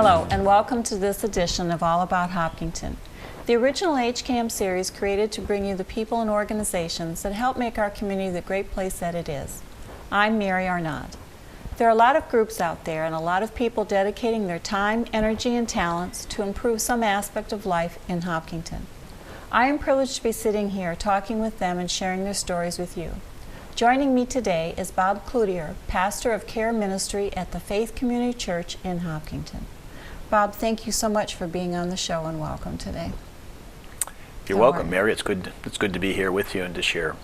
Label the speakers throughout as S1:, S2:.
S1: Hello, and welcome to this edition of All About Hopkinton, the original HCAM series created to bring you the people and organizations that help make our community the great place that it is. I'm Mary Arnaud. There are a lot of groups out there and a lot of people dedicating their time, energy, and talents to improve some aspect of life in Hopkinton. I am privileged to be sitting here talking with them and sharing their stories with you. Joining me today is Bob Cloutier, pastor of Care Ministry at the Faith Community Church in Hopkinton. Bob, thank you so much for being on the show, and welcome today.
S2: You're welcome, Mary. It's good to be here with you and to share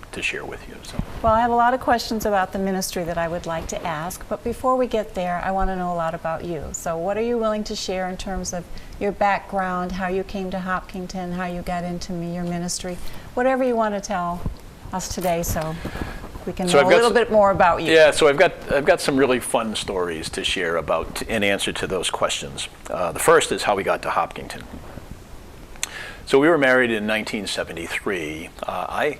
S2: with you. So.
S1: Well, I have a lot of questions about the ministry that I would like to ask, but before we get there, I want to know a lot about you. So what are you willing to share in terms of your background, how you came to Hopkinton, how you got into your ministry, whatever you want to tell us today, so we can know a little bit more about you.
S2: Yeah, so I've got some really fun stories to share about in answer to those questions. The first is how we got to Hopkinton. So we were married in 1973. I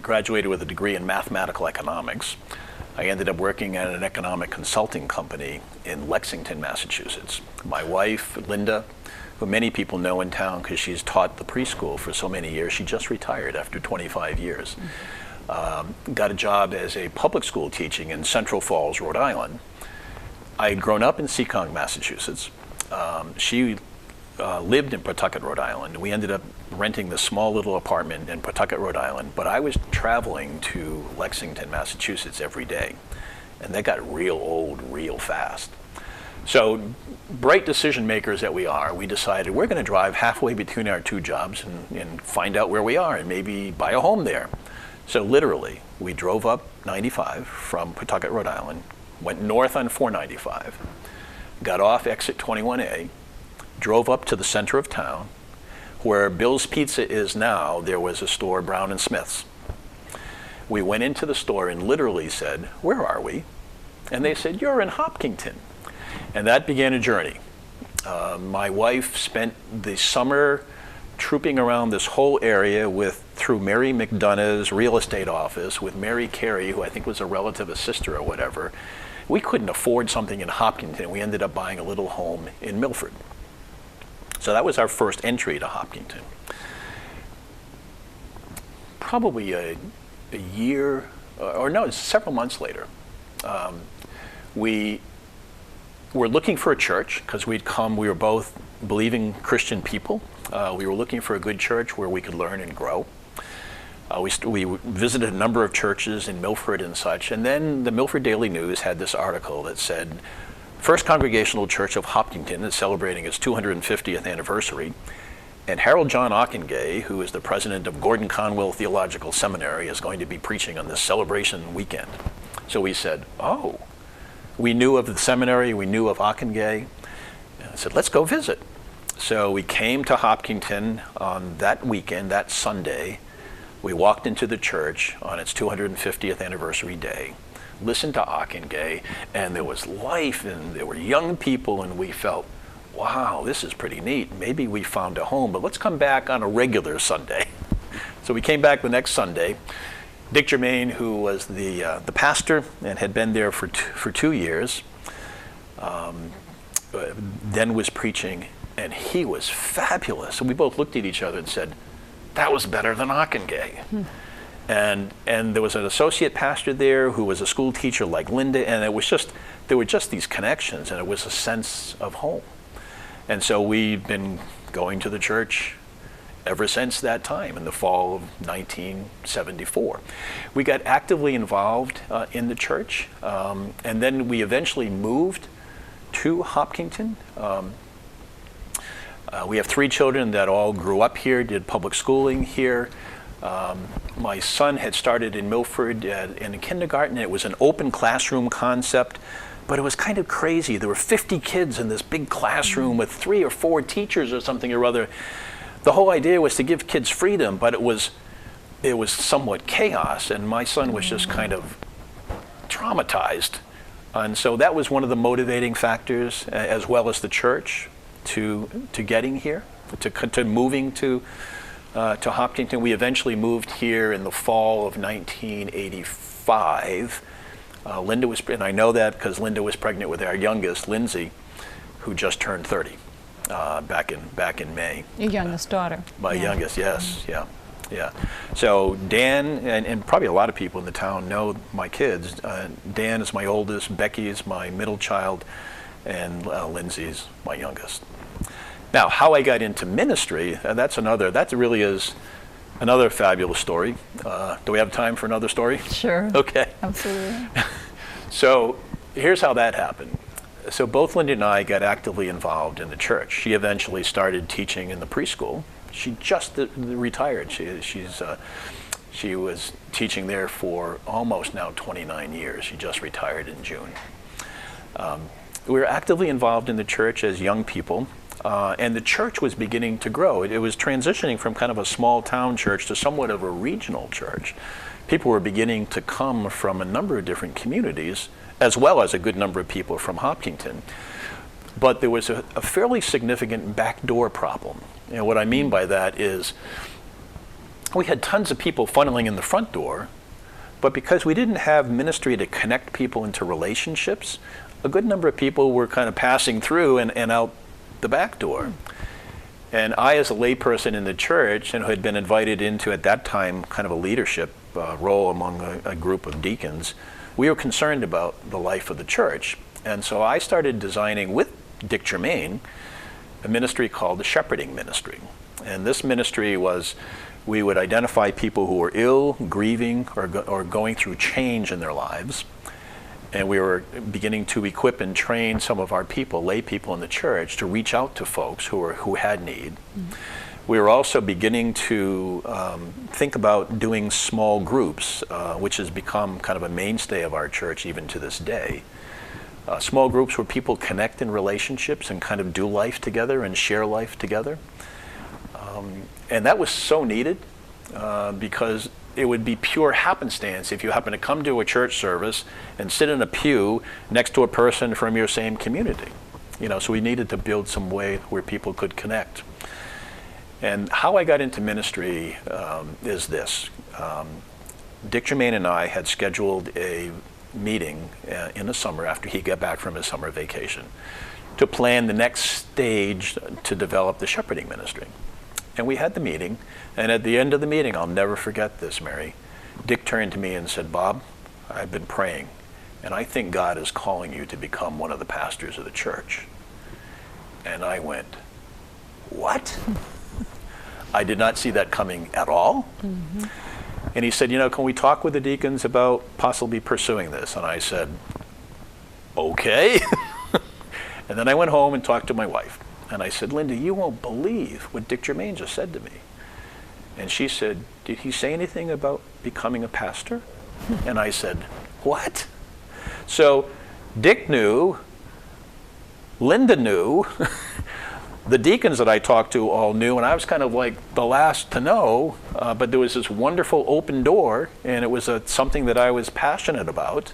S2: graduated with a degree in mathematical economics. I ended up working at an economic consulting company in Lexington, Massachusetts. My wife, Linda, who many people know in town because she's taught the preschool for so many years, she just retired after 25 years. Got a job as a public school teaching in Central Falls, Rhode Island. I had grown up in Seekonk, Massachusetts. She lived in Pawtucket, Rhode Island. We ended up renting this small little apartment in Pawtucket, Rhode Island, but I was traveling to Lexington, Massachusetts every day, and that got real old real fast. So, bright decision makers that we are, we decided we're going to drive halfway between our two jobs and find out where we are and maybe buy a home there. So literally, we drove up 95 from Pawtucket, Rhode Island, went north on 495, got off exit 21A, drove up to the center of town, where Bill's Pizza is now. There was a store, Brown and Smith's. We went into the store and literally said, "Where are we?" And they said, "You're in Hopkinton." And that began a journey. My wife spent the summer trooping around this whole area through Mary McDonough's real estate office with Mary Carey, who I think was a relative, a sister or whatever. We couldn't afford something in Hopkinton. We ended up buying a little home in Milford. So that was our first entry to Hopkinton. Probably a year, or no, several months later, we were looking for a church because we were both believing Christian people. We were looking for a good church where we could learn and grow. We visited a number of churches in Milford and such, and then the Milford Daily News had this article that said, First Congregational Church of Hopkinton is celebrating its 250th anniversary, and Harold John Ockengay, who is the president of Gordon Conwell Theological Seminary, is going to be preaching on this celebration weekend. So we said, oh, we knew of the seminary, we knew of Ockengay, and I said, let's go visit. So we came to Hopkinton on that weekend, that Sunday. We walked into the church on its 250th anniversary day, listened to Ockengay, and there was life, and there were young people, and we felt, wow, this is pretty neat. Maybe we found a home, but let's come back on a regular Sunday. So we came back the next Sunday. Dick Germain, who was the pastor and had been there for 2 years, then was preaching, and he was fabulous. And we both looked at each other and said, that was better than Ockengay. And there was an associate pastor there who was a school teacher like Linda, and there were just these connections, and it was a sense of home. And so we've been going to the church ever since that time, in the fall of 1974. We got actively involved in the church, and then we eventually moved to Hopkinton. We have 3 children that all grew up here, did public schooling here. My son had started in Milford in a kindergarten. It was an open classroom concept, but it was kind of crazy. There were 50 kids in this big classroom with 3 or 4 teachers or something or other. The whole idea was to give kids freedom, but it was somewhat chaos, and my son was just kind of traumatized. And so that was one of the motivating factors, as well as the church, to getting here, to moving to Hopkinton. We eventually moved here in the fall of 1985. Linda was, and I know that because Linda was pregnant with our youngest, Lindsay, who just turned 30 back in May.
S1: Your youngest daughter.
S2: My youngest, yes, yeah. So Dan, and probably a lot of people in the town know my kids. Dan is my oldest, Becky is my middle child, and Lindsay's my youngest. Now, how I got into ministry, that really is another fabulous story. Do we have time for another story?
S1: Sure.
S2: Okay.
S1: Absolutely.
S2: So here's how that happened. So both Linda and I got actively involved in the church. She eventually started teaching in the preschool. She just retired. She was teaching there for almost now 29 years. She just retired in June. We were actively involved in the church as young people, and the church was beginning to grow. It was transitioning from kind of a small town church to somewhat of a regional church. People were beginning to come from a number of different communities, as well as a good number of people from Hopkinton. But there was a fairly significant backdoor problem. And what I mean by that is we had tons of people funneling in the front door, but because we didn't have ministry to connect people into relationships, a good number of people were kind of passing through and out the back door. And I, as a layperson in the church, and who had been invited into, at that time, kind of a leadership role among a group of deacons, we were concerned about the life of the church. And so I started designing with Dick Germain a ministry called the Shepherding Ministry. And this ministry was, we would identify people who were ill, grieving, or going through change in their lives. And we were beginning to equip and train some of our people, lay people in the church, to reach out to folks who had need. Mm-hmm. We were also beginning to think about doing small groups, which has become kind of a mainstay of our church even to this day. Small groups where people connect in relationships and kind of do life together and share life together. And that was so needed because it would be pure happenstance if you happen to come to a church service and sit in a pew next to a person from your same community. So we needed to build some way where people could connect. And how I got into ministry is this. Dick Germain and I had scheduled a meeting in the summer after he got back from his summer vacation to plan the next stage to develop the shepherding ministry. And we had the meeting, and at the end of the meeting, I'll never forget this, Mary, Dick turned to me and said, "Bob, I've been praying, and I think God is calling you to become one of the pastors of the church." And I went, "What?" I did not see that coming at all. Mm-hmm. And he said, "Can we talk with the deacons about possibly pursuing this?" And I said, "Okay." And then I went home and talked to my wife. And I said, "Linda, you won't believe what Dick Germain just said to me." And she said, "Did he say anything about becoming a pastor?" And I said, "What?" So Dick knew, Linda knew, the deacons that I talked to all knew, and I was kind of like the last to know, but there was this wonderful open door, and it was something that I was passionate about.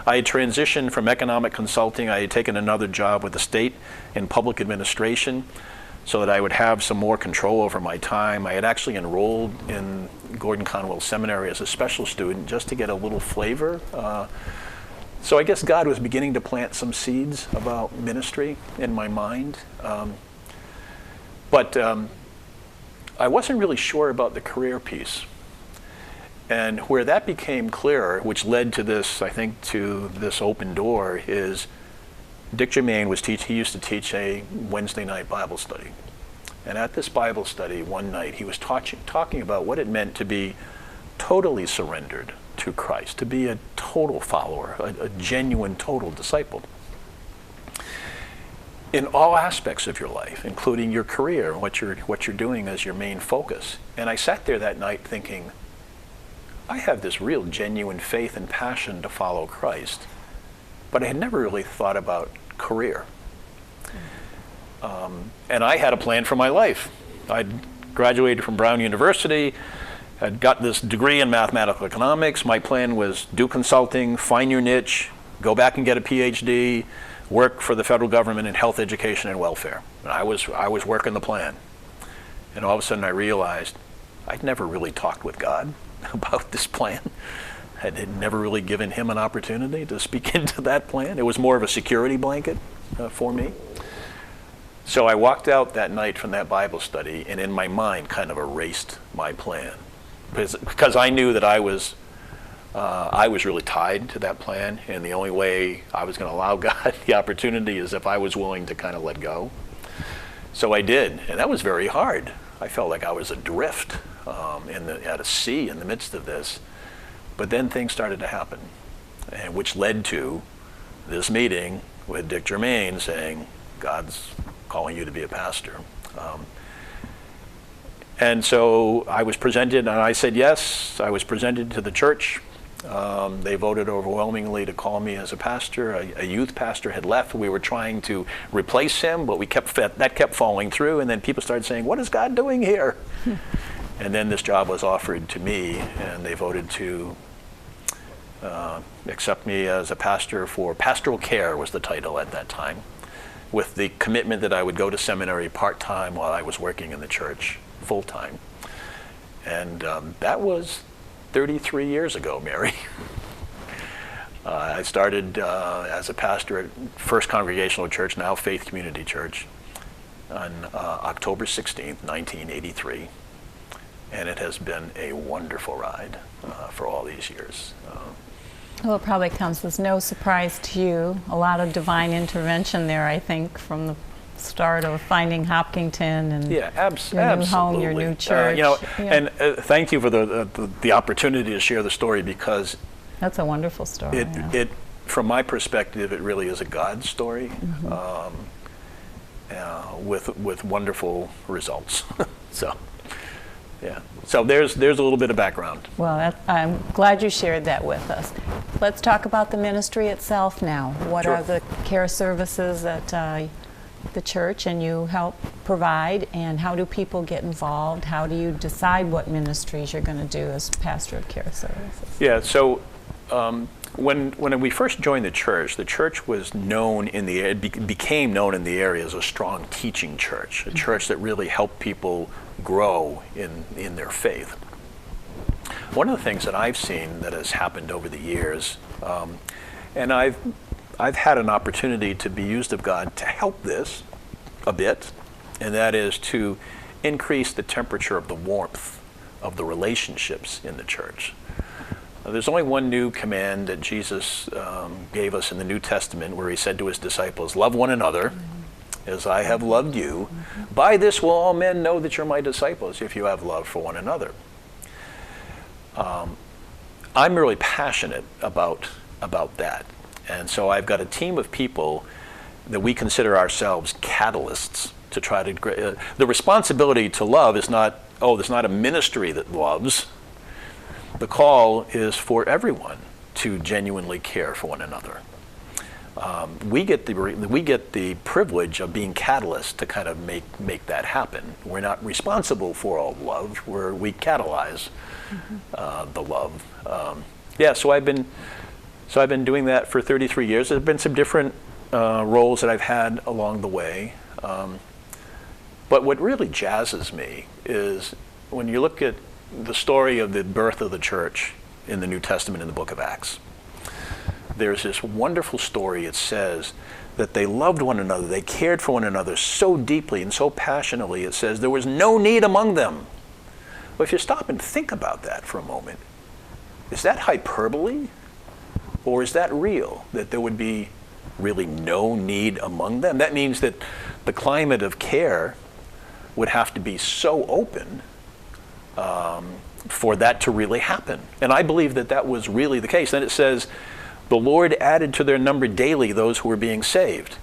S2: I had transitioned from economic consulting. I had taken another job with the state in public administration so that I would have some more control over my time. I had actually enrolled in Gordon Conwell Seminary as a special student just to get a little flavor. So I guess God was beginning to plant some seeds about ministry in my mind. But I wasn't really sure about the career piece. And where that became clearer, which led to this, I think, to this open door, is Dick Germain he used to teach a Wednesday night Bible study. And at this Bible study one night, he was talking about what it meant to be totally surrendered to Christ, to be a total follower, a genuine, total disciple. In all aspects of your life, including your career, what you're doing as your main focus. And I sat there that night thinking, I have this real genuine faith and passion to follow Christ, but I had never really thought about career. And I had a plan for my life. I'd graduated from Brown University, had got this degree in mathematical economics. My plan was do consulting, find your niche, go back and get a PhD, work for the federal government in health, education, and welfare. And I was working the plan. And all of a sudden I realized I'd never really talked with God about this plan. I had never really given him an opportunity to speak into that plan. It was more of a security blanket for me. So I walked out that night from that Bible study and in my mind kind of erased my plan. Because I knew that I was really tied to that plan, and the only way I was going to allow God the opportunity is if I was willing to kind of let go. So I did, and that was very hard. I felt like I was adrift at a sea in the midst of this. But then things started to happen, and which led to this meeting with Dick Germain saying, God's calling you to be a pastor. And so I was presented, and I said yes. I was presented to the church. They voted overwhelmingly to call me as a pastor. A youth pastor had left. We were trying to replace him, but that kept falling through. And then people started saying, "What is God doing here?" And then this job was offered to me, and they voted to accept me as a pastor for pastoral care was the title at that time, with the commitment that I would go to seminary part-time while I was working in the church full-time. And that was 33 years ago, Mary. I started as a pastor at First Congregational Church, now Faith Community Church, on October 16th, 1983. And it has been a wonderful ride for all these years.
S1: Well, it probably comes as no surprise to you. A lot of divine intervention there, I think, from the start of finding Hopkinton and your new home, your new church.
S2: And thank you for the opportunity to share the story, because
S1: that's a wonderful story.
S2: It from my perspective, it really is a God story, with wonderful results. So there's a little bit of background.
S1: Well, I'm glad you shared that with us. Let's talk about the ministry itself now. What
S2: Sure.
S1: are the care services that the church and you help provide, and how do people get involved? How do you decide what ministries you're going to do as pastor of care services?
S2: Yeah, so when we first joined the church was known became known in the area as a strong teaching church, a church that really helped people grow in their faith. One of the things that I've seen that has happened over the years, and I've had an opportunity to be used of God to help this a bit, and that is to increase the temperature of the warmth of the relationships in the church. There's only one new command that Jesus gave us in the New Testament, where he said to his disciples, "Love one another as I have loved you. By this will all men know that you're my disciples, if you have love for one another." I'm really passionate about that. And so I've got a team of people that we consider ourselves catalysts to try to... the responsibility to love is not, there's not a ministry that loves. The call is for everyone to genuinely care for one another. We get the privilege of being catalysts to kind of make that happen. We're not responsible for all love. We catalyze the love. So I've been doing that for 33 years. There's been some different roles that I've had along the way. But what really jazzes me is when you look at the story of the birth of the church in the New Testament in the book of Acts. There's this wonderful story. It says that they loved one another. They cared for one another so deeply and so passionately. It says there was no need among them. Well, if you stop and think about that for a moment, is that hyperbole? Or is that real, that there would be really no need among them? That means that the climate of care would have to be so open for that to really happen. And I believe that that was really the case. Then it says, the Lord added to their number daily those who were being saved.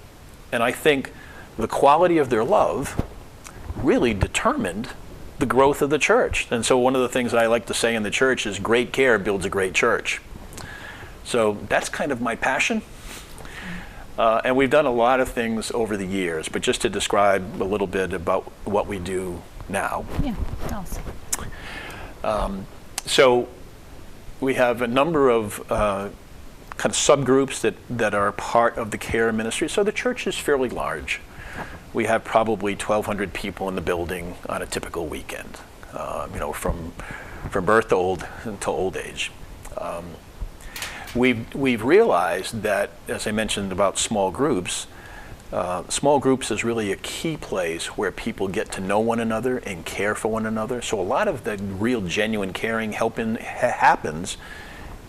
S2: And I think the quality of their love really determined the growth of the church. And so one of the things I like to say in the church is great care builds a great church. So that's kind of my passion. And we've done a lot of things over the years, but just to describe a little bit about what we do now.
S1: Yeah, awesome.
S2: So we have a number of kind of subgroups that are part of the care ministry. So the church is fairly large. We have probably 1,200 people in the building on a typical weekend, from birth to old age. We've realized that, as I mentioned about small groups, Small groups is really a key place where people get to know one another and care for one another. So a lot of the real genuine caring happens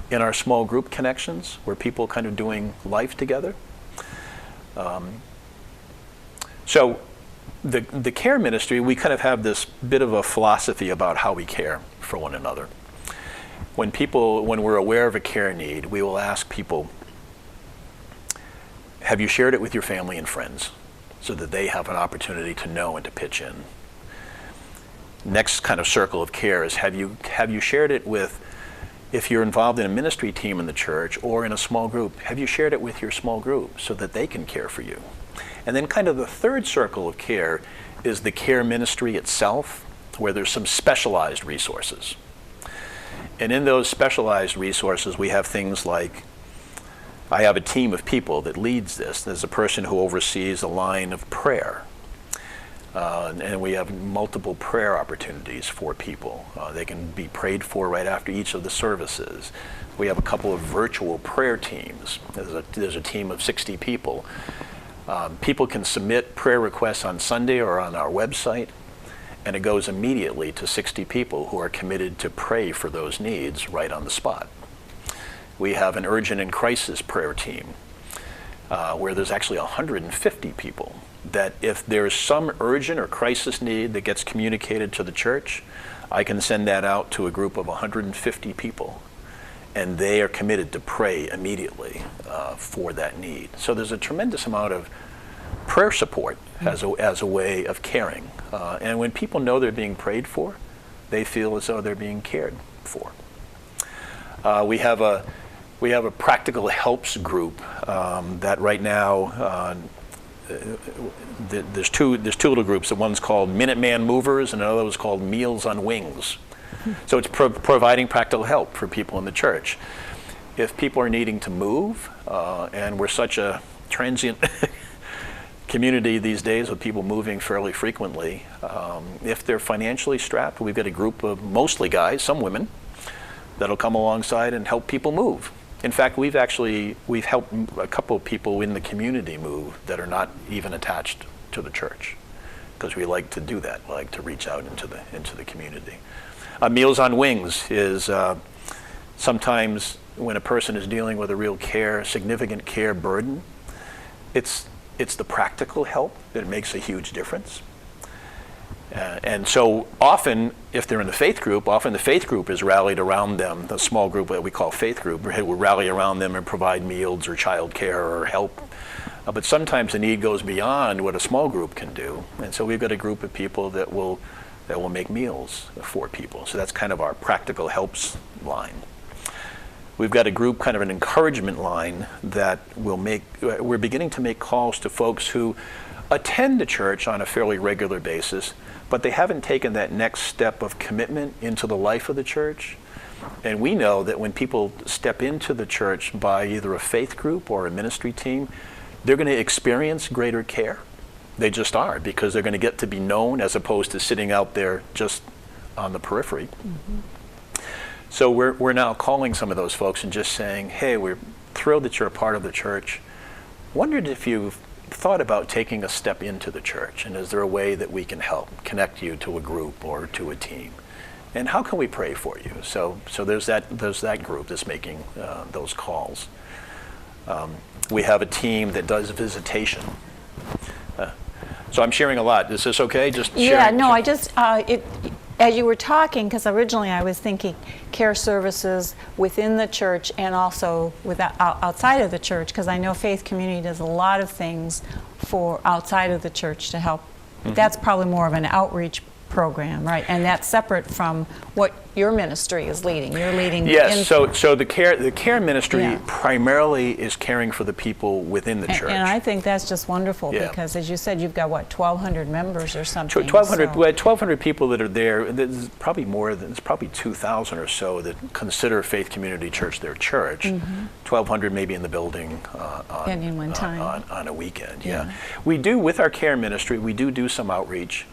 S2: in our small group connections, where people kind of doing life together. So the care ministry, we kind of have this bit of a philosophy about how we care for one another. When we're aware of a care need, we will ask people, have you shared it with your family and friends so that they have an opportunity to know and to pitch in? Next kind of circle of care is, have you shared it with, if you're involved in a ministry team in the church or in a small group, have you shared it with your small group so that they can care for you? And then kind of the third circle of care is the care ministry itself, where there's some specialized resources. And in those specialized resources, we have things like, I have a team of people that leads this. There's a person who oversees a line of prayer. And we have multiple prayer opportunities for people. They can be prayed for right after each of the services. We have a couple of virtual prayer teams. There's a team of 60 people. People can submit prayer requests on Sunday or on our website, and it goes immediately to 60 people who are committed to pray for those needs right on the spot. We have an urgent and crisis prayer team where there's actually 150 people that if there's some urgent or crisis need that gets communicated to the church, I can send that out to a group of 150 people, and they are committed to pray immediately for that need. So there's a tremendous amount of prayer support as a way of caring. And when people know they're being prayed for, they feel as though they're being cared for. We have a practical helps group that right now, there's two little groups. One's called Minuteman Movers and another was called Meals on Wings. So it's providing practical help for people in the church. If people are needing to move, and we're such a transient community these days with people moving fairly frequently, if they're financially strapped, we've got a group of mostly guys, some women, that'll come alongside and help people move. In fact, we've helped a couple of people in the community move that are not even attached to the church, because we like to do that. We like to reach out into the community. Meals on Wings is sometimes when a person is dealing with a real significant care burden, it's the practical help that makes a huge difference. And so often, if they're in the faith group, the faith group is rallied around them. The small group that we call faith group will rally around them and provide meals or child care or help. But sometimes the need goes beyond what a small group can do. And so we've got a group of people that will make meals for people. So that's kind of our practical helps line. We've got a group, kind of an encouragement line, that we're beginning to make calls to folks who attend the church on a fairly regular basis, but they haven't taken that next step of commitment into the life of the church. And we know that when people step into the church by either a faith group or a ministry team, they're going to experience greater care. They just are, because they're going to get to be known as opposed to sitting out there just on the periphery. Mm-hmm. So we're now calling some of those folks and just saying, hey, we're thrilled that you're a part of the church. Wondered if you've thought about taking a step into the church, and is there a way that we can help connect you to a group or to a team? And how can we pray for you? So there's that group that's making those calls. We have a team that does visitation. So I'm sharing a lot. Is this okay? Just sharing?
S1: Yeah, no, I just, as you were talking, because originally I was thinking care services within the church and also outside of the church, because I know Faith Community does a lot of things for outside of the church to help. Mm-hmm. That's probably more of an outreach program, right? And that's separate from what your ministry is leading. You're leading.
S2: Yes. So the care ministry primarily is caring for the people within the church.
S1: And I think that's just wonderful because, as you said, you've got 1,200 members or something.
S2: 1,200. We had 1,200 people that are there. There's probably more than. It's probably 2,000 or so that consider Faith Community Church their church. Mm-hmm. 1,200 maybe in the building on a weekend. Yeah. We do, with our care ministry, we do some outreach.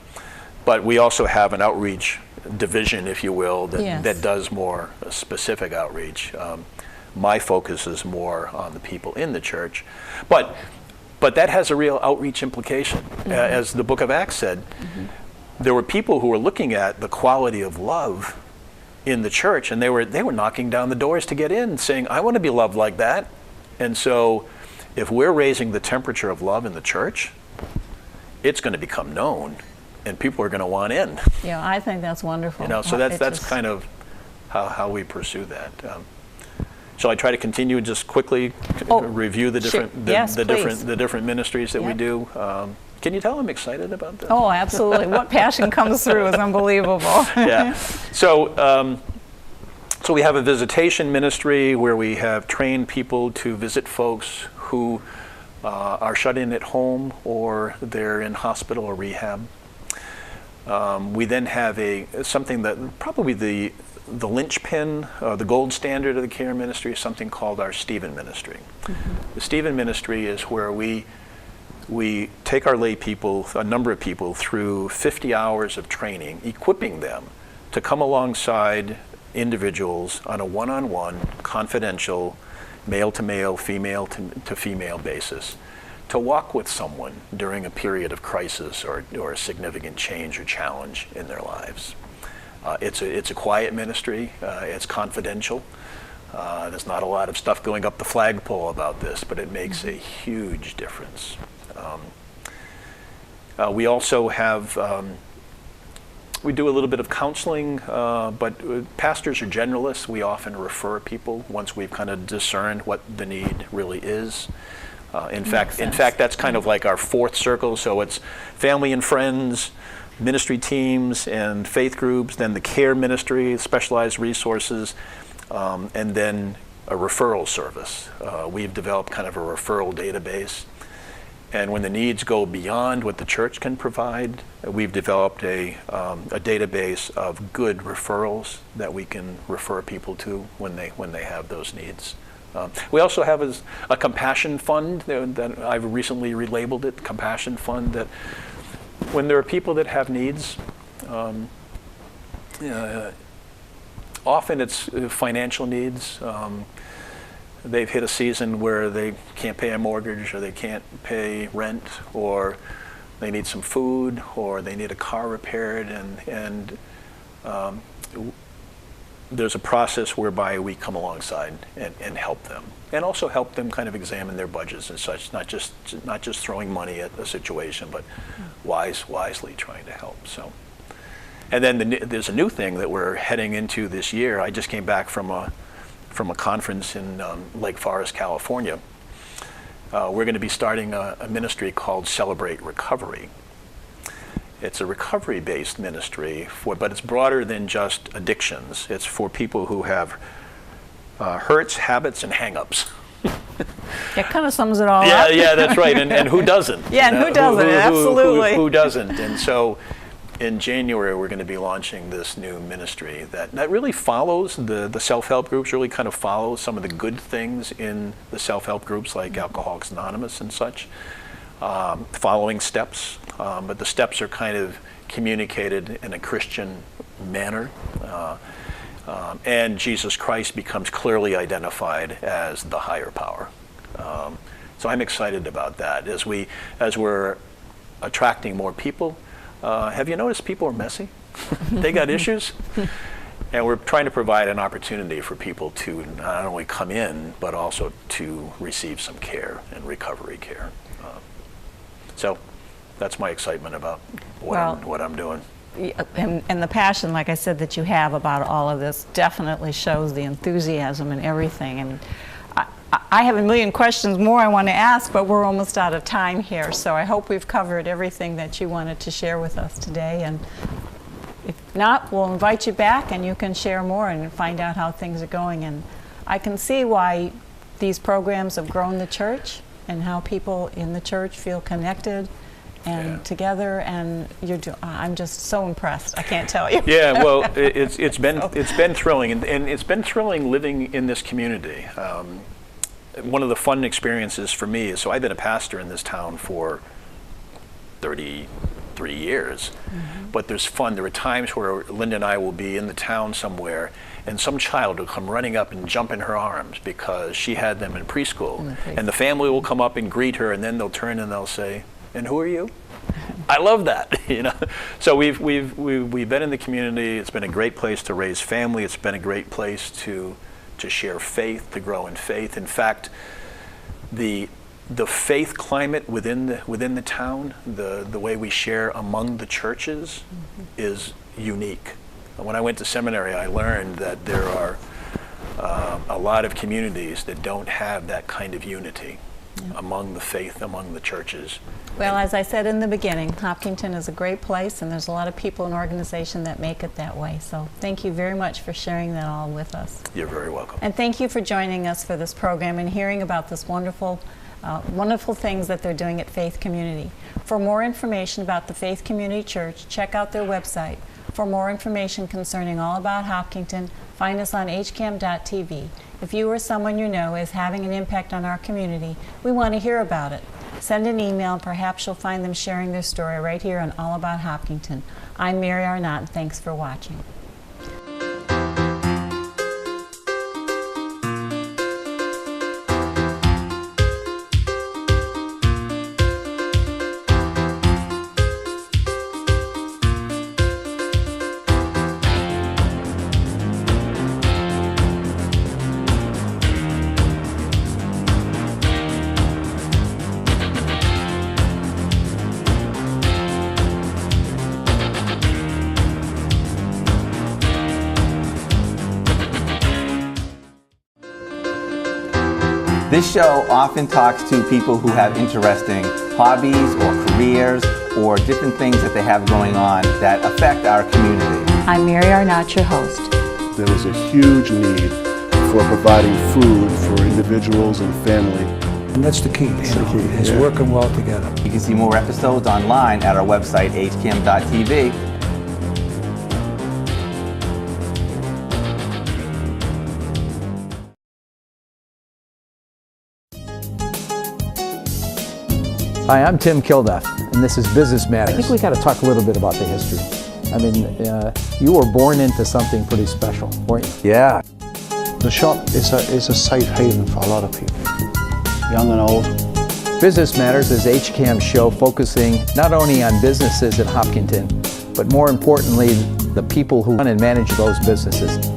S2: But we also have an outreach division, if you will, that does more specific outreach. My focus is more on the people in the church. But But that has a real outreach implication. As the book of Acts said, there were people who were looking at the quality of love in the church, and they were knocking down the doors to get in, saying, I want to be loved like that. And so if we're raising the temperature of love in the church, it's going to become known, and people are going to want in.
S1: Yeah, I think that's wonderful.
S2: So that's kind of how we pursue that. Shall I try to continue just quickly review the different the different ministries that we do? Can you tell I'm excited about this?
S1: Oh, absolutely. What passion comes through is unbelievable.
S2: Yeah. So we have a visitation ministry where we have trained people to visit folks who are shut in at home or they're in hospital or rehab. We then have something that probably the linchpin, the gold standard of the care ministry is something called our Stephen ministry. The Stephen ministry is where we take our lay people, a number of people, through 50 hours of training, equipping them to come alongside individuals on a one-on-one, confidential, male-to-male, female-to-female basis, to walk with someone during a period of crisis or a significant change or challenge in their lives. It's a quiet ministry. It's confidential. There's not a lot of stuff going up the flagpole about this, but it makes a huge difference. We also have, we do a little bit of counseling, but pastors are generalists. We often refer people once we've kind of discerned what the need really is. In fact, that's kind of like our fourth circle. So it's family and friends, ministry teams, and faith groups, then the care ministry, specialized resources, and then a referral service. We've developed kind of a referral database. And when the needs go beyond what the church can provide, we've developed a database of good referrals that we can refer people to when they have those needs. We also have a compassion fund that I've recently relabeled it, compassion fund, that when there are people that have needs, often it's financial needs. They've hit a season where they can't pay a mortgage, or they can't pay rent, or they need some food, or they need a car repaired, and there's a process whereby we come alongside and help them, and also help them kind of examine their budgets and such, not just throwing money at the situation, but wisely trying to help. So, and then there's a new thing that we're heading into this year. I just came back from a conference in Lake Forest, California. We're going to be starting a ministry called Celebrate Recovery. It's a recovery-based ministry, but it's broader than just addictions. It's for people who have hurts, habits, and hang-ups.
S1: It kind of sums it all up.
S2: Yeah, that's right. And who doesn't?
S1: Yeah, and who doesn't? Absolutely.
S2: Who doesn't? And so in January, we're going to be launching this new ministry that really follows the self-help groups, really kind of follows some of the good things in the self-help groups like Alcoholics Anonymous and such, following steps. But the steps are kind of communicated in a Christian manner. And Jesus Christ becomes clearly identified as the higher power. So I'm excited about that. As we're attracting more people, have you noticed people are messy? They got issues. And we're trying to provide an opportunity for people to not only come in, but also to receive some care and recovery care. So that's my excitement about what I'm doing.
S1: And the passion, like I said, that you have about all of this definitely shows the enthusiasm and everything. And I have a million questions more I want to ask, but we're almost out of time here. So I hope we've covered everything that you wanted to share with us today. And if not, we'll invite you back and you can share more and find out how things are going. And I can see why these programs have grown the church and how people in the church feel connected and together, and I'm just so impressed. I can't tell you.
S2: Yeah, well, it's been thrilling, and it's been thrilling living in this community. One of the fun experiences for me is, so I've been a pastor in this town for 33 years, but there's fun. There are times where Linda and I will be in the town somewhere, and some child will come running up and jump in her arms because she had them in preschool. And the family will come up and greet her, and then they'll turn and they'll say, "And who are you?" I love that, you know. So we've been in the community. It's been a great place to raise family. It's been a great place to share faith, to grow in faith. In fact, the faith climate within the town, the way we share among the churches, is unique. When I went to seminary, I learned that there are a lot of communities that don't have that kind of unity among the faith, among the churches.
S1: Well, as I said in the beginning, Hopkinton is a great place, and there's a lot of people and organizations that make it that way. So thank you very much for sharing that all with us.
S2: You're very welcome.
S1: And thank you for joining us for this program and hearing about this wonderful things that they're doing at Faith Community. For more information about the Faith Community Church, check out their website. For more information concerning all about Hopkinton, find us on hcam.tv. If you or someone you know is having an impact on our community, we want to hear about it. Send an email and perhaps you'll find them sharing their story right here on All About Hopkinton. I'm Mary Arnott, and thanks for watching.
S3: This show often talks to people who have interesting hobbies or careers or different things that they have going on that affect our community.
S1: I'm Mary Arnott, your host.
S4: There is a huge need for providing food for individuals and family.
S5: And that's the key. It's working well together.
S3: You can see more episodes online at our website, hcam.tv.
S5: Hi, I'm Tim Kilduff, and this is Business Matters. I think we got to talk a little bit about the history. I mean, you were born into something pretty special, weren't you?
S3: Yeah.
S4: The shop is a safe haven for a lot of people, young and old.
S5: Business Matters is HCAM's show focusing not only on businesses in Hopkinton, but more importantly, the people who run and manage those businesses.